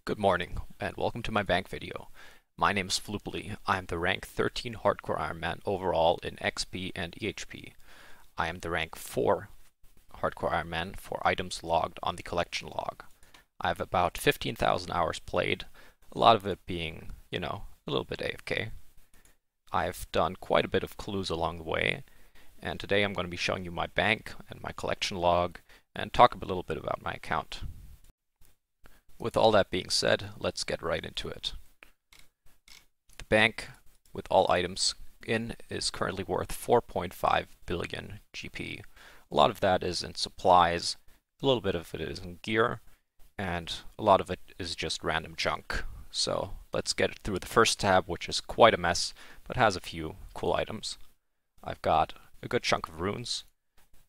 Good morning, and welcome to my bank video. My name is Floopily. I am the rank 13 Hardcore Ironman overall in XP and EHP. I am the rank 4 Hardcore Ironman for items logged on the collection log. I have about 15,000 hours played, a lot of it being, a little bit AFK. I've done quite a bit of clues along the way, and today I'm going to be showing you my bank and my collection log, and talk a little bit about my account. With all that being said, let's get right into it. The bank, with all items in, is currently worth 4.5 billion GP. A lot of that is in supplies, a little bit of it is in gear, and a lot of it is just random junk. So let's get through the first tab, which is quite a mess, but has a few cool items. I've got a good chunk of runes.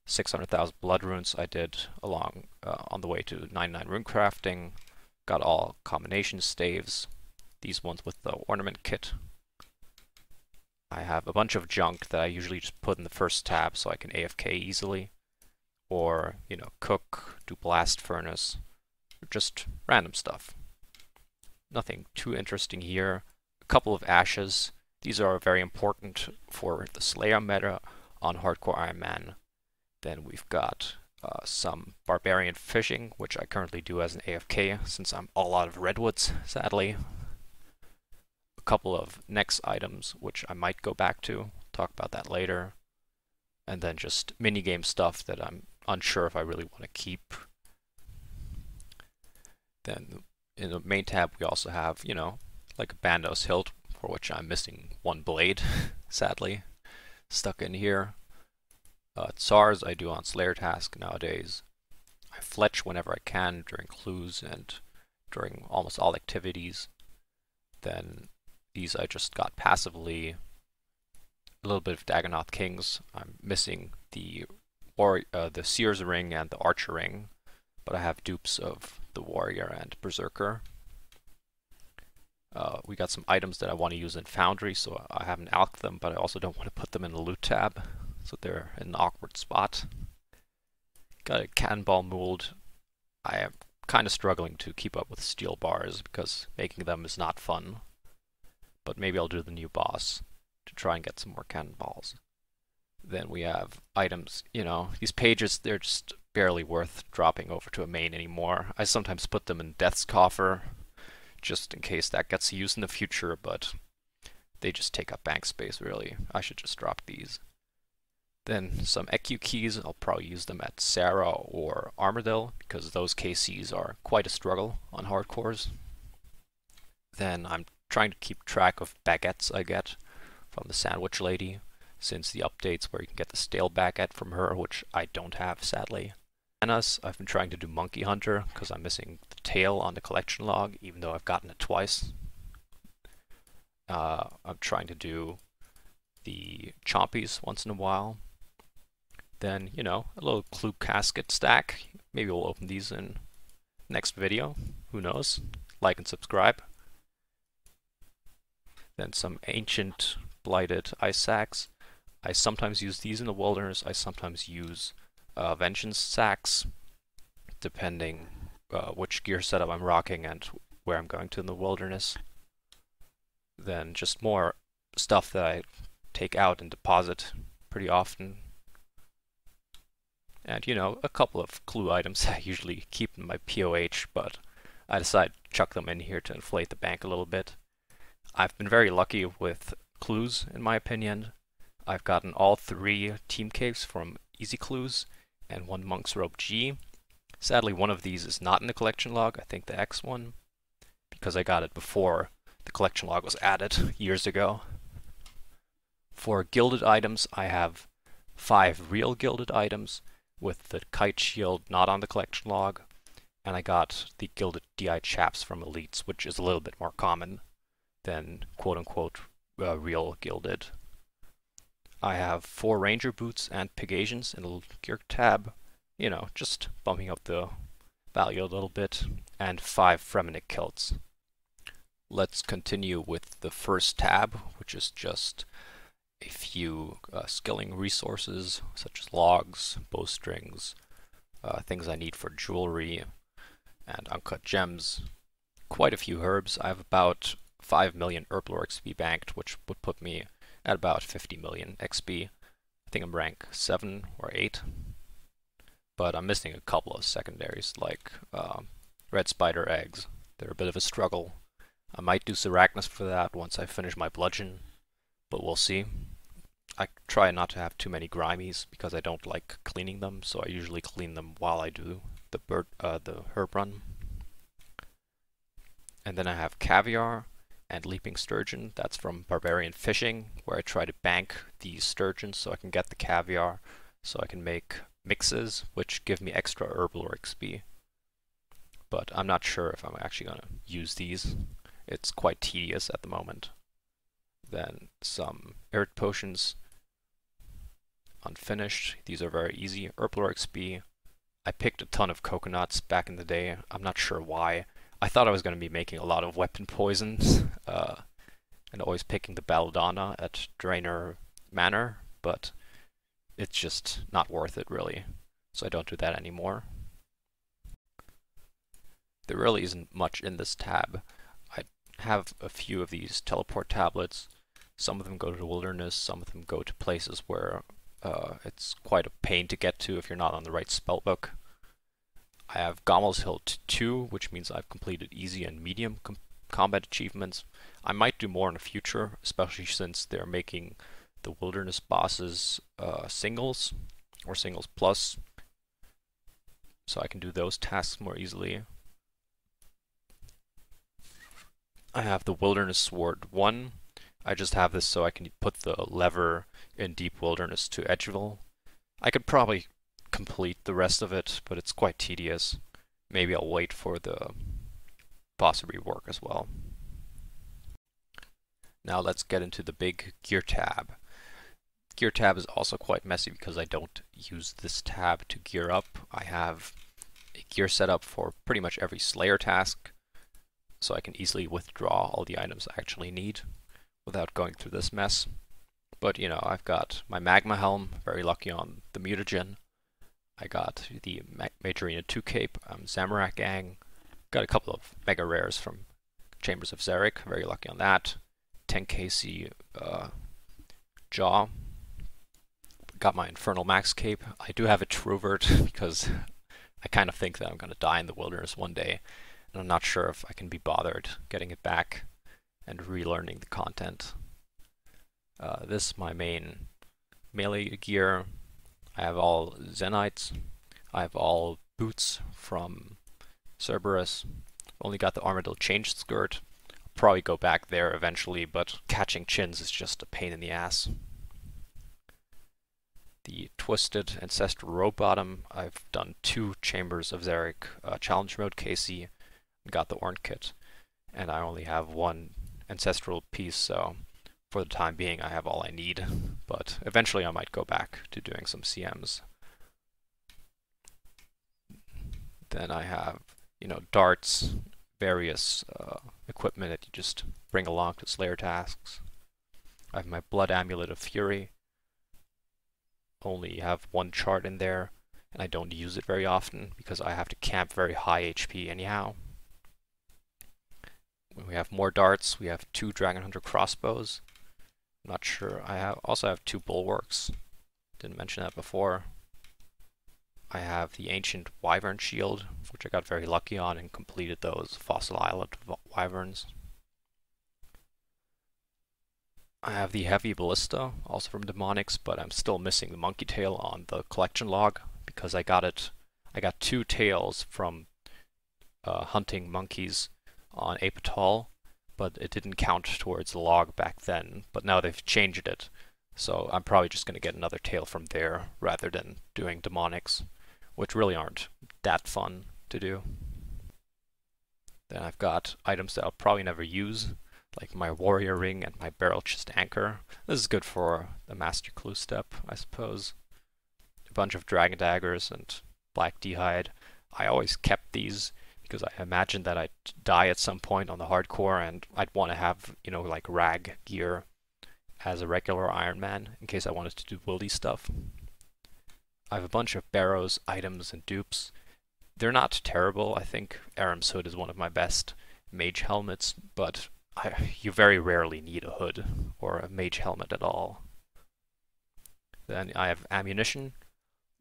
600,000 blood runes I did along on the way to 99 rune crafting. Got all combination staves, these ones with the ornament kit. I have a bunch of junk that I usually just put in the first tab so I can AFK easily, or, cook, do blast furnace, or just random stuff. Nothing too interesting here. A couple of ashes. These are very important for the Slayer meta on Hardcore Ironman. Then we've got some barbarian fishing, which I currently do as an AFK since I'm all out of redwoods, sadly. A couple of next items, which I might go back to, talk about that later. And then just minigame stuff that I'm unsure if I really want to keep. Then in the main tab we also have, like a Bandos hilt, for which I'm missing one blade, sadly, stuck in here. Tsars I do on Slayer task nowadays. I fletch whenever I can during clues and during almost all activities. Then these I just got passively. A little bit of Dagonoth Kings. I'm missing the Seer's ring and the Archer ring, but I have dupes of the Warrior and Berserker. We got some items that I want to use in Foundry, so I haven't alched them, but I also don't want to put them in the loot tab. So they're in an awkward spot. Got a cannonball mold. I am kind of struggling to keep up with steel bars because making them is not fun. But maybe I'll do the new boss to try and get some more cannonballs. Then we have items, these pages, they're just barely worth dropping over to a main anymore. I sometimes put them in Death's Coffer just in case that gets used in the future, but they just take up bank space really. I should just drop these. Then some EQ keys, I'll probably use them at Sarah or Armadale, because those KCs are quite a struggle on hardcores. Then I'm trying to keep track of baguettes I get from the Sandwich Lady, since the updates where you can get the stale baguette from her, which I don't have, sadly. Bananas, I've been trying to do Monkey Hunter, because I'm missing the tail on the collection log, even though I've gotten it twice. I'm trying to do the Chompies once in a while. Then, a little clue casket stack. Maybe we'll open these in next video. Who knows? Like and subscribe. Then some ancient blighted ice sacks. I sometimes use these in the wilderness. I sometimes use vengeance sacks, depending which gear setup I'm rocking and where I'm going to in the wilderness. Then just more stuff that I take out and deposit pretty often. And, a couple of clue items I usually keep in my POH, but I decided to chuck them in here to inflate the bank a little bit. I've been very lucky with clues, in my opinion. I've gotten all 3 team capes from Easy Clues and 1 Monk's Robe G. Sadly, one of these is not in the collection log, I think the X one, because I got it before the collection log was added years ago. For gilded items, I have 5 real gilded items, with the kite shield not on the collection log, and I got the gilded DI chaps from Elites, which is a little bit more common than quote-unquote real gilded. I have 4 ranger boots and Pegasians in the gear tab, just bumping up the value a little bit, and 5 Fremenic kilts. Let's continue with the first tab, which is just a few skilling resources such as logs, bowstrings, things I need for jewelry and uncut gems, quite a few herbs. I have about 5 million herblore XP banked, which would put me at about 50 million XP. I think I'm rank 7 or 8, but I'm missing a couple of secondaries, like red spider eggs. They're a bit of a struggle. I might do Arachnis for that once I finish my bludgeon, but we'll see. I try not to have too many grimies because I don't like cleaning them, so I usually clean them while I do the herb run. And then I have caviar and leaping sturgeon. That's from barbarian fishing, where I try to bank these sturgeons so I can get the caviar, so I can make mixes which give me extra herblore XP. But I'm not sure if I'm actually going to use these. It's quite tedious at the moment. Then some earth potions, unfinished. These are very easy. Herblore XP. I picked a ton of coconuts back in the day. I'm not sure why. I thought I was going to be making a lot of weapon poisons, and always picking the belladonna at Drainer Manor, but it's just not worth it really, so I don't do that anymore. There really isn't much in this tab. I have a few of these teleport tablets. Some of them go to the wilderness, some of them go to places where it's quite a pain to get to if you're not on the right spellbook. I have Gommel's Hill 2, which means I've completed easy and medium combat achievements. I might do more in the future, especially since they're making the wilderness bosses singles, or singles plus, so I can do those tasks more easily. I have the Wilderness Sword 1. I just have this so I can put the lever in Deep Wilderness to Edgeville. I could probably complete the rest of it, but it's quite tedious. Maybe I'll wait for the boss rework as well. Now let's get into the big gear tab. Gear tab is also quite messy because I don't use this tab to gear up. I have a gear setup for pretty much every Slayer task, so I can easily withdraw all the items I actually need without going through this mess. But you know, I've got my Magma Helm, very lucky on the Mutagen. I got the Majorina 2 cape, Zamorak Gang. Got a couple of mega rares from Chambers of Xeric, very lucky on that. 10kc jaw. Got my Infernal Max cape. I do have a Truvert because I kind of think that I'm going to die in the wilderness one day, and I'm not sure if I can be bothered getting it back and relearning the content. This is my main melee gear. I have all Zenites. I have all boots from Cerberus. Only got the Armadillo Change Skirt. I'll probably go back there eventually, but catching chins is just a pain in the ass. The Twisted Ancestral Rope Bottom. I've done 2 Chambers of Xeric Challenge Mode KC and got the Orn Kit. And I only have 1 Ancestral piece, so for the time being I have all I need. But eventually I might go back to doing some CMs. Then I have, you know, darts, various equipment that you just bring along to Slayer tasks. I have my Blood Amulet of Fury. Only have 1 chart in there, and I don't use it very often because I have to camp very high HP anyhow. When we have more darts, we have 2 Dragon Hunter crossbows. I'm not sure. I also have 2 bulwarks. Didn't mention that before. I have the Ancient Wyvern Shield, which I got very lucky on and completed those Fossil Islet Wyverns. I have the Heavy Ballista, also from Demonics, but I'm still missing the monkey tail on the collection log because I got 2 tails from hunting monkeys on Apatol, but it didn't count towards the log back then, but now they've changed it, so I'm probably just going to get another tail from there rather than doing Demonics, which really aren't that fun to do. Then I've got items that I'll probably never use, like my Warrior Ring and my Barrel Chest Anchor. This is good for the Master Clue step, I suppose. A bunch of Dragon Daggers and Black D'hide. I always kept these because I imagined that I'd die at some point on the hardcore and I'd want to have, you know, like rag gear as a regular Ironman in case I wanted to do wildy stuff. I have a bunch of barrows, items, and dupes. They're not terrible. I think Aram's Hood is one of my best, mage helmets, but you very rarely need a hood or a mage helmet at all. Then I have ammunition,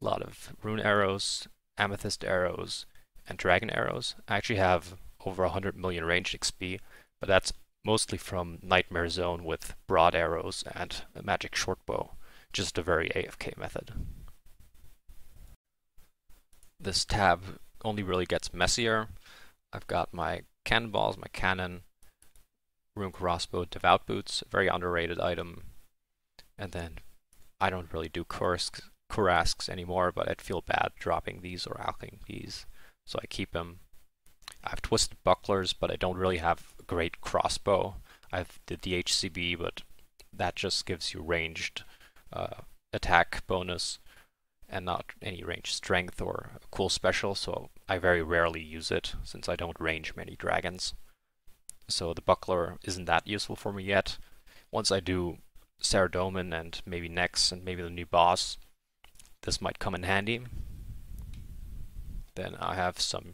a lot of rune arrows, amethyst arrows, and dragon arrows. I actually have over 100 million ranged XP, but that's mostly from Nightmare Zone with broad arrows and a magic shortbow, just a very AFK method. This tab only really gets messier. I've got my cannonballs, my cannon, rune crossbow, devout boots, a very underrated item, and then I don't really do Kurasks anymore, but I'd feel bad dropping these or alching these, so I keep them. I have twisted bucklers, but I don't really have a great crossbow. I have the HCB, but that just gives you ranged attack bonus and not any range strength or a cool special, so I very rarely use it since I don't range many dragons. So the buckler isn't that useful for me yet. Once I do Saradomin and maybe Nex and maybe the new boss, this might come in handy. Then I have some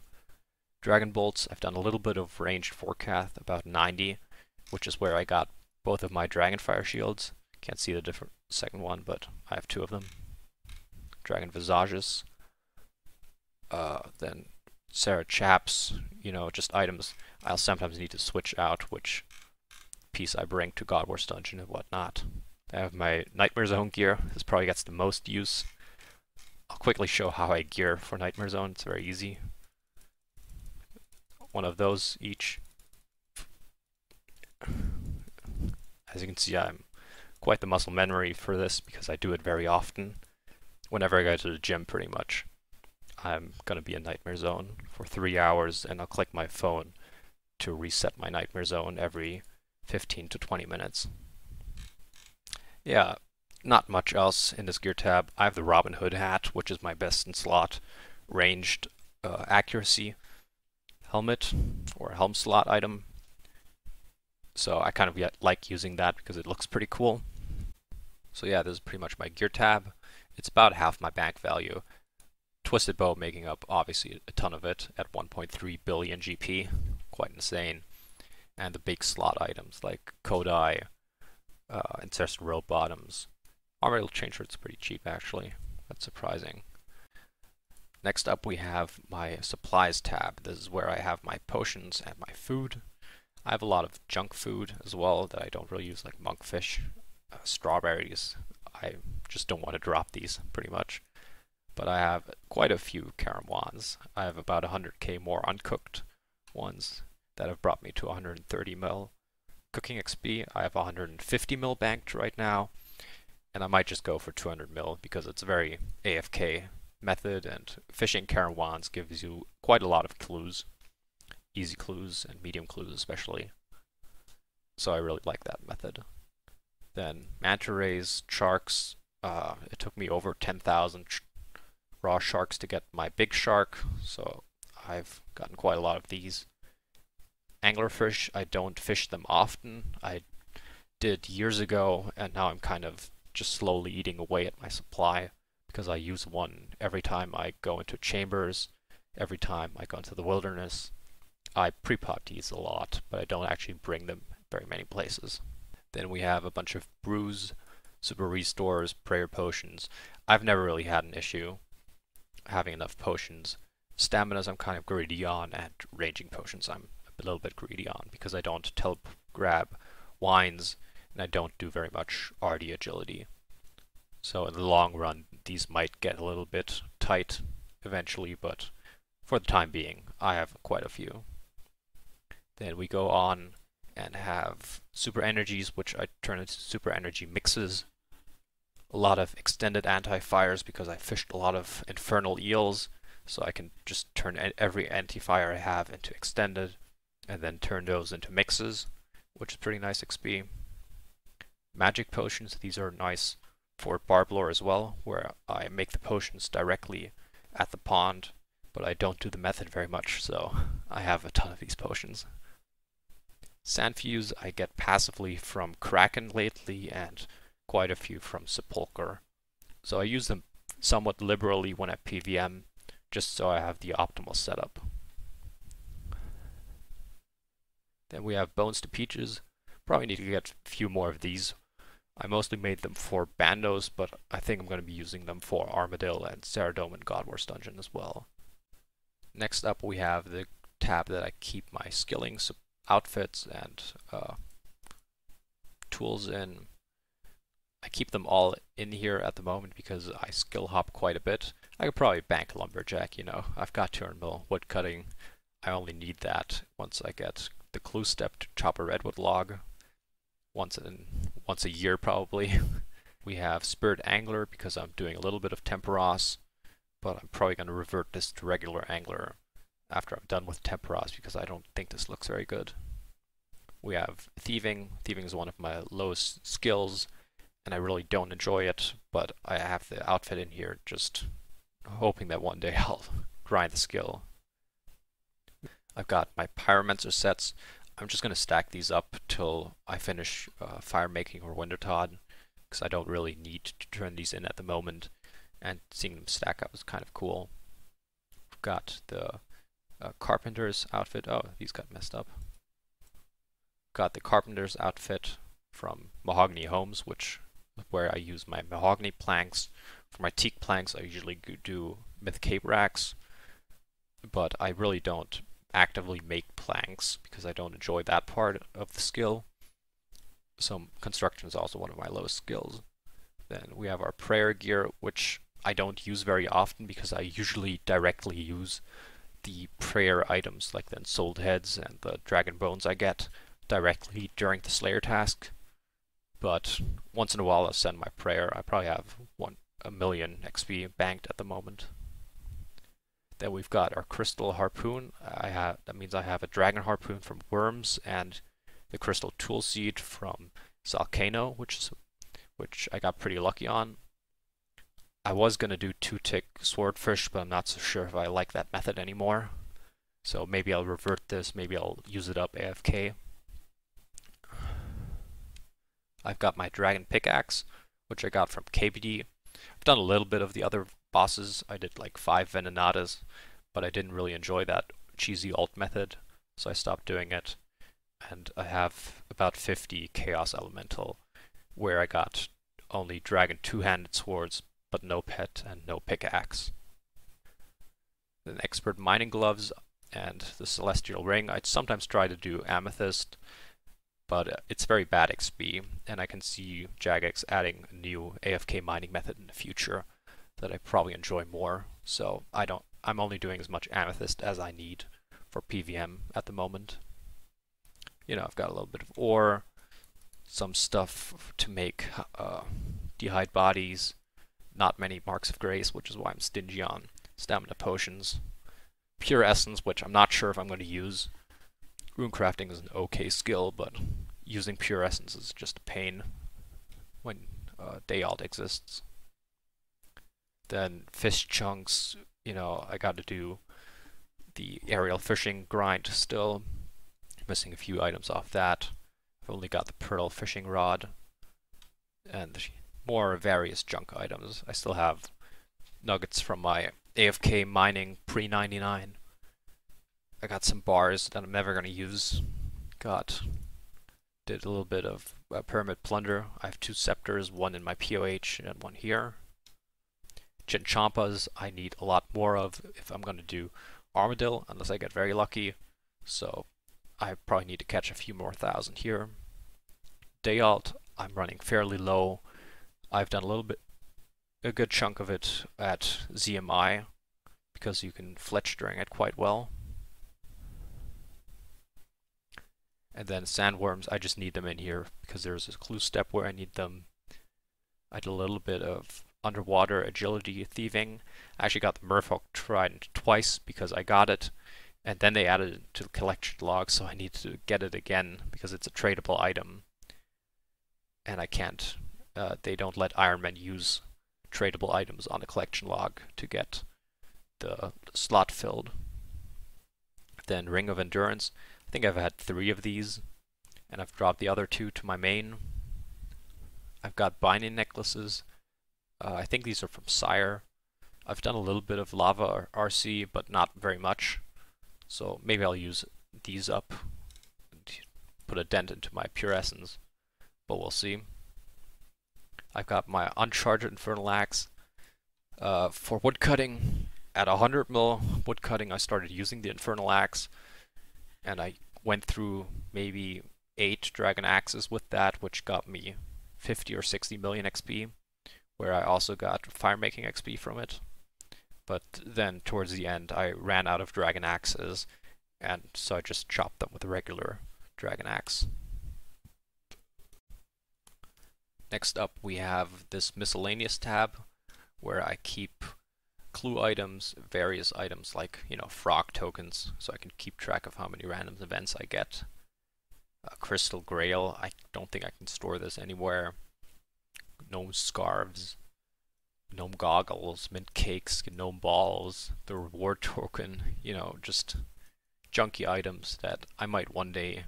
Dragon Bolts. I've done a little bit of ranged forecast, about 90, which is where I got both of my Dragonfire shields. Can't see the different second one, but I have two of them. Dragon Visages. Then Sarah Chaps, just items I'll sometimes need to switch out which piece I bring to God Wars Dungeon and whatnot. I have my Nightmare Zone gear. This probably gets the most use. I'll quickly show how I gear for Nightmare Zone. It's very easy. One of those each. As you can see, I'm quite the muscle memory for this because I do it very often. Whenever I go to the gym, pretty much, I'm going to be in Nightmare Zone for 3 hours, and I'll click my phone to reset my Nightmare Zone every 15 to 20 minutes. Yeah, not much else in this gear tab. I have the Robin Hood hat, which is my best in slot ranged accuracy helmet or helm slot item. So I kind of like using that because it looks pretty cool. So yeah, this is pretty much my gear tab. It's about half my bank value. Twisted Bow making up obviously a ton of it at 1.3 billion GP, quite insane. And the big slot items like Kodai, Ancestral Robe Bottoms. Armored Chain Shirt's pretty cheap actually, that's surprising. Next up we have my supplies tab. This is where I have my potions and my food. I have a lot of junk food as well that I don't really use, like monkfish, strawberries. I just don't want to drop these pretty much. But I have quite a few Karam wands. I have about 100k more uncooked ones that have brought me to 130 mil cooking XP. I have 150 mil banked right now, and I might just go for 200 mil because it's a very AFK method, and fishing Karam wands gives you quite a lot of clues. Easy clues and medium clues especially. So I really like that method. Then manta rays, sharks. It took me over 10,000 raw sharks to get my big shark, so I've gotten quite a lot of these. Anglerfish, I don't fish them often. I did years ago, and now I'm kind of just slowly eating away at my supply because I use one every time I go into chambers, every time I go into the wilderness. I pre-pot these a lot, but I don't actually bring them very many places. Then we have a bunch of brews, super restores, prayer potions. I've never really had an issue having enough potions. Staminas I'm kind of greedy on, and ranging potions I'm a little bit greedy on because I don't grab wines and I don't do very much RD agility. So in the long run these might get a little bit tight eventually, but for the time being I have quite a few. Then we go on and have super energies, which I turn into super energy mixes. A lot of extended anti-fires because I fished a lot of infernal eels, so I can just turn every anti-fire I have into extended and then turn those into mixes, which is pretty nice XP. Magic potions, these are nice for Barblore as well, where I make the potions directly at the pond, but I don't do the method very much, so I have a ton of these potions. Sandfuse I get passively from Kraken lately, and quite a few from Sepulcher. So I use them somewhat liberally when at PVM, just so I have the optimal setup. Then we have Bones to Peaches. Probably need to get a few more of these. I mostly made them for Bandos, but I think I'm going to be using them for Armadillo and Ceradome and God Wars Dungeon as well. Next up we have the tab that I keep my skilling outfits and tools in. I keep them all in here at the moment because I skill hop quite a bit. I could probably bank Lumberjack, you know. I've got turn mill, wood cutting. I only need that once I get the clue step to chop a redwood log. Once a year probably. We have Spirit Angler because I'm doing a little bit of Temperos, but I'm probably going to revert this to regular Angler after I'm done with Temperos because I don't think this looks very good. We have Thieving. Thieving is one of my lowest skills, and I really don't enjoy it, but I have the outfit in here just hoping that one day I'll grind the skill. I've got my Pyromancer sets. I'm just going to stack these up till I finish Fire Making or Wintertod, because I don't really need to turn these in at the moment, and seeing them stack up is kind of cool. I've got the Carpenter's outfit. Oh, these got messed up. Got the Carpenter's outfit from Mahogany Homes, where I use my mahogany planks. For my teak planks, I usually do myth cape racks, but I really don't actively make planks because I don't enjoy that part of the skill. So construction is also one of my lowest skills. Then we have our prayer gear, which I don't use very often because I usually directly use the prayer items like the souled heads and the dragon bones I get directly during the Slayer task. But once in a while I'll send my prayer. I probably have 1,000,000 XP banked at the moment. Then we've got our crystal harpoon. That means I have a dragon harpoon from Worms and the crystal tool seed from Salcano, which I got pretty lucky on. I was gonna do 2-tick swordfish, but I'm not so sure if I like that method anymore. So maybe I'll revert this. Maybe I'll use it up AFK. I've got my dragon pickaxe, which I got from KBD. I've done a little bit of the other bosses. I did like 5 Venenatas, but I didn't really enjoy that cheesy alt method, so I stopped doing it. And I have about 50 Chaos Elemental, where I got only dragon two-handed swords, but no pet and no pickaxe. Then expert mining gloves and the celestial ring. I'd sometimes try to do amethyst, but it's very bad XP, and I can see Jagex adding a new AFK mining method in the future that I probably enjoy more. So I'm only doing as much amethyst as I need for PVM at the moment. You know, I've got a little bit of ore, some stuff to make dehyde bodies, not many marks of grace, which is why I'm stingy on stamina potions. Pure essence, which I'm not sure if I'm going to use. Runecrafting is an okay skill, but using pure essence is just a pain when Dayalt exists. Then fish chunks, you know, I got to do the aerial fishing grind still. Missing a few items off that. I've only got the pearl fishing rod and more various junk items. I still have nuggets from my AFK mining pre-99. I got some bars that I'm never going to use. Did a little bit of pyramid plunder. I have 2 scepters, one in my POH and one here. Chinchampas I need a lot more of if I'm going to do Armadillo, unless I get very lucky. So I probably need to catch a few more thousand here. Dayalt, I'm running fairly low. I've done a good chunk of it at ZMI, because you can fletch during it quite well. And then sandworms, I just need them in here because there's a clue step where I need them. I did a little bit of underwater agility thieving. I actually got the Merfolk trident twice because I got it, and then they added it to the collection log, so I need to get it again because it's a tradable item. And I can't, they don't let Ironman use tradable items on the collection log to get the slot filled. Then Ring of Endurance. I think I've had 3 of these, and I've dropped the other 2 to my main. I've got binding necklaces. I think these are from Sire. I've done a little bit of lava or RC, but not very much. So maybe I'll use these up and put a dent into my pure essence, but we'll see. I've got my uncharted infernal axe. For woodcutting, at 100 mil woodcutting, I started using the infernal axe, and I went through maybe 8 dragon axes with that, which got me 50 or 60 million XP, where I also got fire making XP from it. But then towards the end, I ran out of dragon axes, and so I just chopped them with a regular dragon axe. Next up, we have this miscellaneous tab, where I keep clue items, various items like, frog tokens, so I can keep track of how many random events I get. Crystal Grail, I don't think I can store this anywhere. Gnome scarves, gnome goggles, mint cakes, gnome balls, the reward token, just junky items that I might one day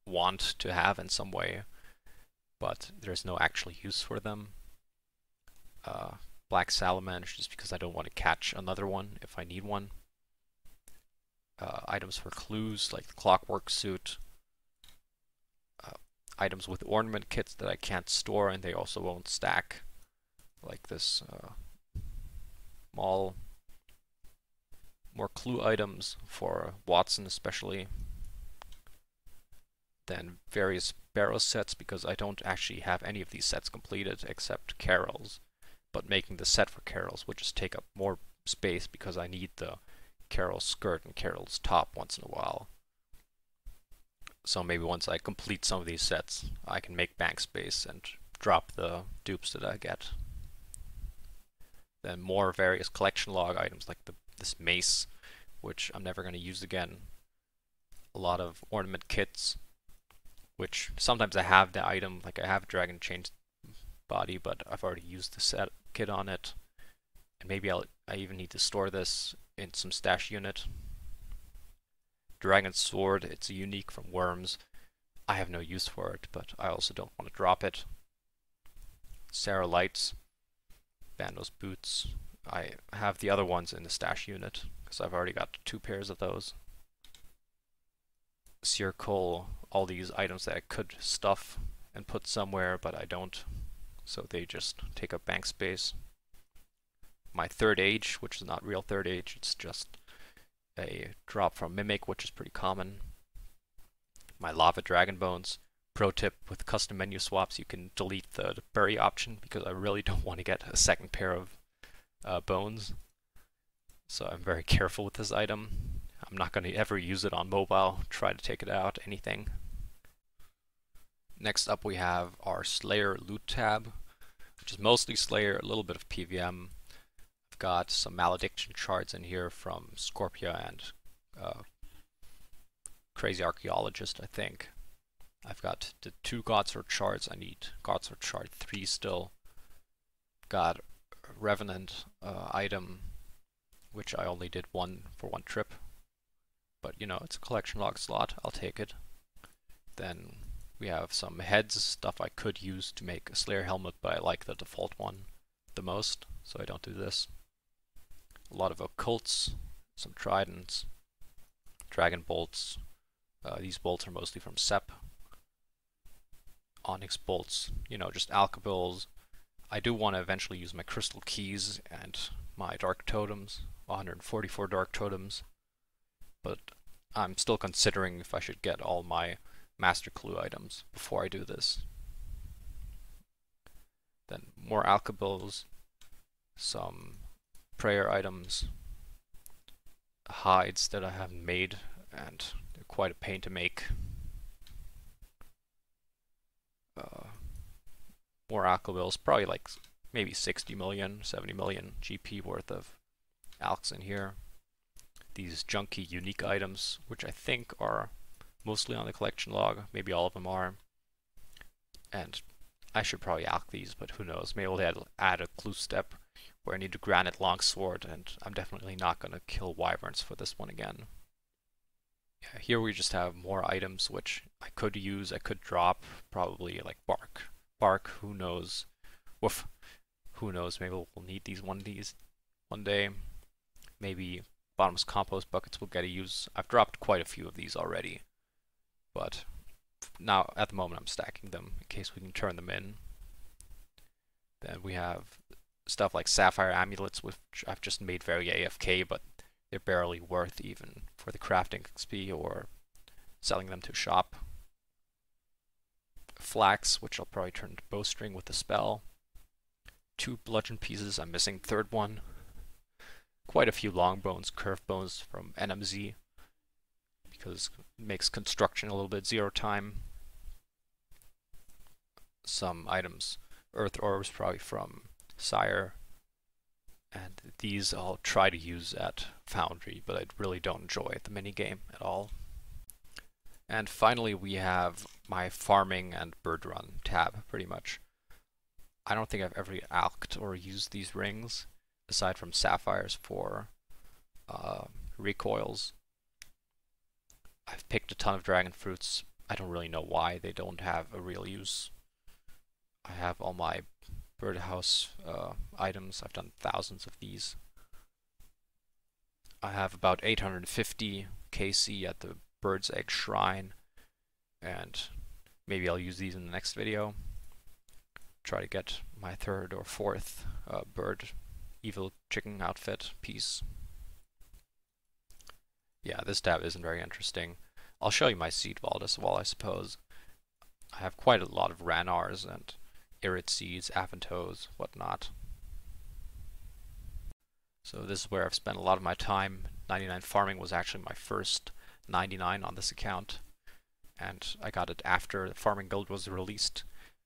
want to have in some way, but there's no actual use for them. Black salamanders, just because I don't want to catch another one if I need one. Items for clues like the clockwork suit. Items with ornament kits that I can't store and they also won't stack, like this mall. More clue items for Watson especially. Then various barrow sets, because I don't actually have any of these sets completed except Carol's, but making the set for Carol's would just take up more space because I need the Carol's skirt and Carol's top once in a while. So maybe once I complete some of these sets, I can make bank space and drop the dupes that I get. Then more various collection log items like this mace, which I'm never going to use again. A lot of ornament kits, which sometimes I have the item, like I have a dragon chain body, but I've already used the set kit on it. And maybe I even need to store this in some stash unit. Dragon sword, it's a unique from Worms. I have no use for it, but I also don't want to drop it. Sarah lights, Bandos boots. I have the other ones in the stash unit because I've already got 2 pairs of those. Sear coal, all these items that I could stuff and put somewhere, but I don't, so they just take up bank space. My third age, which is not real third age, it's just a drop from Mimic, which is pretty common. My lava dragon bones. Pro tip, with custom menu swaps you can delete the bury option because I really don't want to get a second pair of bones. So I'm very careful with this item. I'm not going to ever use it on mobile, try to take it out, anything. Next up we have our Slayer loot tab, which is mostly Slayer, a little bit of PVM. I've got some malediction shards in here from Scorpia and Crazy Archaeologist, I think. I've got the 2 Godsword shards. I need Godsword shard 3 still. Got a Revenant item, which I only did for one trip. But it's a collection log slot, I'll take it. Then we have some heads, stuff I could use to make a Slayer helmet, but I like the default one the most, so I don't do this. A lot of occults, some tridents, dragon bolts. These bolts are mostly from Sep. Onyx bolts, just alkabills. I do want to eventually use my crystal keys and my dark totems, 144 dark totems, but I'm still considering if I should get all my master clue items before I do this. Then more alkabills, some prayer items, hides that I haven't made, and they're quite a pain to make. More alkabills, probably like maybe 60 million, 70 million GP worth of alks in here. These junky unique items, which I think are mostly on the collection log, maybe all of them are. And I should probably alk these, but who knows, maybe we'll add a clue step where I need a granite longsword, and I'm definitely not going to kill wyverns for this one again. Yeah, here we just have more items which I could use, I could drop, probably like bark. Bark, who knows? Woof. Who knows, maybe we'll need these one day. Maybe bottomless compost buckets will get a use. I've dropped quite a few of these already, but now at the moment I'm stacking them in case we can turn them in. Then we have stuff like sapphire amulets, which I've just made very AFK, but they're barely worth even for the crafting XP or selling them to a shop. Flax, which I'll probably turn to bowstring with the spell. 2 bludgeon pieces, I'm missing third one. Quite a few long bones, curved bones from NMZ, because it makes construction a little bit 0 time. Some items, earth orbs probably from Sire, and these I'll try to use at Foundry, but I really don't enjoy the minigame at all. And finally we have my farming and bird run tab, pretty much. I don't think I've ever alked or used these rings, aside from sapphires for recoils. I've picked a ton of dragon fruits. I don't really know why they don't have a real use. I have all my birdhouse items. I've done thousands of these. I have about 850 KC at the Bird's Egg Shrine, and maybe I'll use these in the next video. Try to get my 3rd or 4th bird evil chicken outfit piece. Yeah, this tab isn't very interesting. I'll show you my seed vault as well, I suppose. I have quite a lot of Ranars and Irit seeds, Avantos, whatnot. So this is where I've spent a lot of my time. 99 farming was actually my first 99 on this account, and I got it after the farming guild was released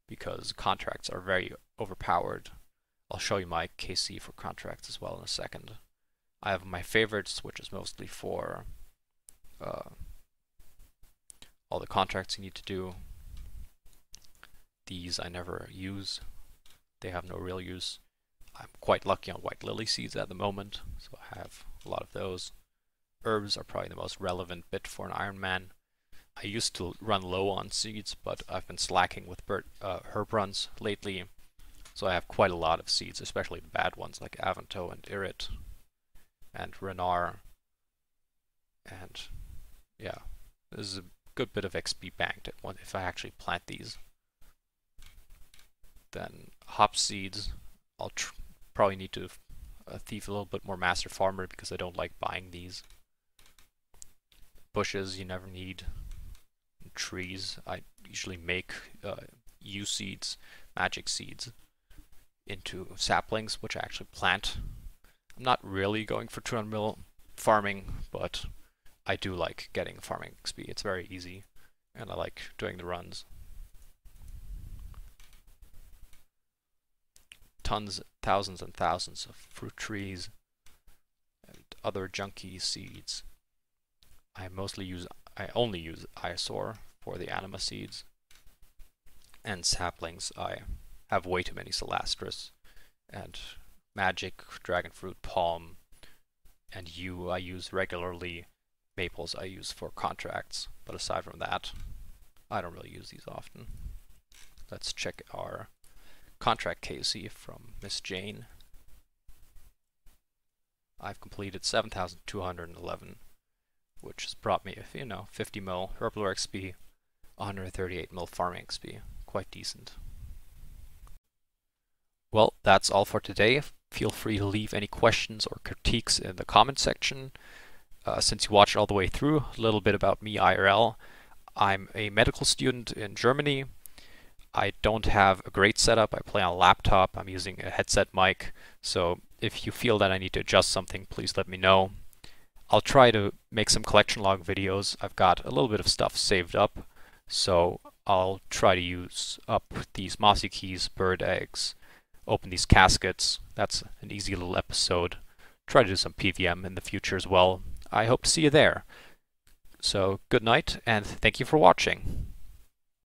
because contracts are very overpowered. I'll show you my KC for contracts as well in a second. I have my favorites, which is mostly for all the contracts you need to do. These I never use. They have no real use. I'm quite lucky on white lily seeds at the moment, so I have a lot of those. Herbs are probably the most relevant bit for an Ironman. I used to run low on seeds, but I've been slacking with herb runs lately, so I have quite a lot of seeds, especially the bad ones like Avanto and Irit and Renar. And yeah, this is a good bit of XP banked if I actually plant these. Then hop seeds, I'll probably need to thief a little bit more Master Farmer because I don't like buying these. Bushes you never need. Trees, I usually make U seeds, magic seeds, into saplings, which I actually plant. I'm not really going for 200 mil farming, but I do like getting farming XP. It's very easy, and I like doing the runs. Thousands and thousands of fruit trees and other junky seeds. I only use Isoar for the anima seeds, and saplings I have way too many Celastris, and magic, dragon fruit, palm, and yew I use regularly. Maples I use for contracts, but aside from that, I don't really use these often. Let's check our contract KC from Miss Jane. I've completed 7,211, which has brought me, 50 mil herblore XP, 138 mil farming XP. Quite decent. Well, that's all for today. Feel free to leave any questions or critiques in the comment section. Since you watched all the way through, a little bit about me IRL. I'm a medical student in Germany. I don't have a great setup. I play on a laptop. I'm using a headset mic. So if you feel that I need to adjust something, please let me know. I'll try to make some collection log videos. I've got a little bit of stuff saved up, so I'll try to use up these mossy keys, bird eggs, open these caskets. That's an easy little episode. Try to do some PVM in the future as well. I hope to see you there. So good night, and thank you for watching.